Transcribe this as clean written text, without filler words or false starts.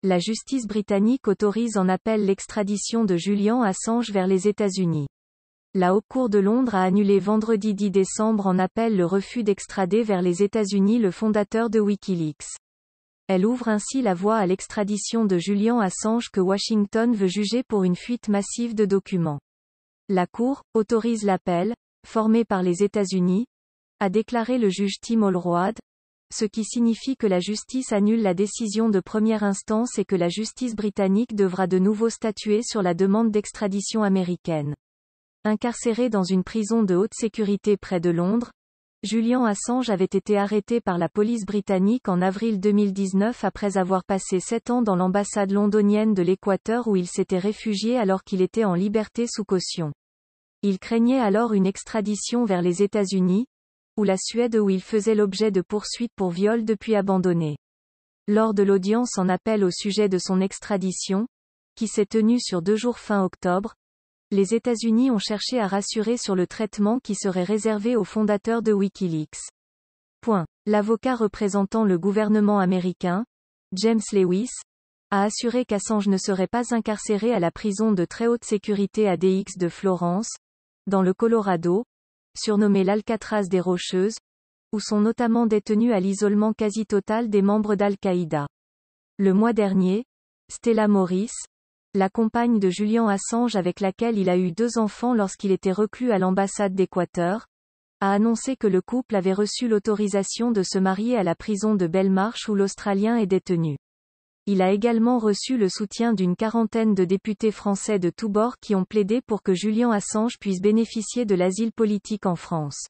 La justice britannique autorise en appel l'extradition de Julian Assange vers les États-Unis. La Haute Cour de Londres a annulé vendredi 10 décembre en appel le refus d'extrader vers les États-Unis le fondateur de Wikileaks. Elle ouvre ainsi la voie à l'extradition de Julian Assange que Washington veut juger pour une fuite massive de documents. La Cour autorise l'appel, formé par les États-Unis, a déclaré le juge Tim Holroyd, ce qui signifie que la justice annule la décision de première instance et que la justice britannique devra de nouveau statuer sur la demande d'extradition américaine. Incarcéré dans une prison de haute sécurité près de Londres, Julian Assange avait été arrêté par la police britannique en avril 2019 après avoir passé 7 ans dans l'ambassade londonienne de l'Équateur où il s'était réfugié alors qu'il était en liberté sous caution. Il craignait alors une extradition vers les États-Unis, ou la Suède où il faisait l'objet de poursuites pour viol depuis abandonné. Lors de l'audience en appel au sujet de son extradition, qui s'est tenue sur 2 jours fin octobre, les États-Unis ont cherché à rassurer sur le traitement qui serait réservé aux fondateurs de Wikileaks. L'avocat représentant le gouvernement américain, James Lewis, a assuré qu'Assange ne serait pas incarcéré à la prison de très haute sécurité ADX de Florence, dans le Colorado, surnommée l'Alcatraz des Rocheuses, où sont notamment détenus à l'isolement quasi total des membres d'Al-Qaïda. Le mois dernier, Stella Morris, la compagne de Julian Assange avec laquelle il a eu 2 enfants lorsqu'il était reclus à l'ambassade d'Équateur, a annoncé que le couple avait reçu l'autorisation de se marier à la prison de Belmarsh où l'Australien est détenu. Il a également reçu le soutien d'une 40aine de députés français de tous bords qui ont plaidé pour que Julian Assange puisse bénéficier de l'asile politique en France.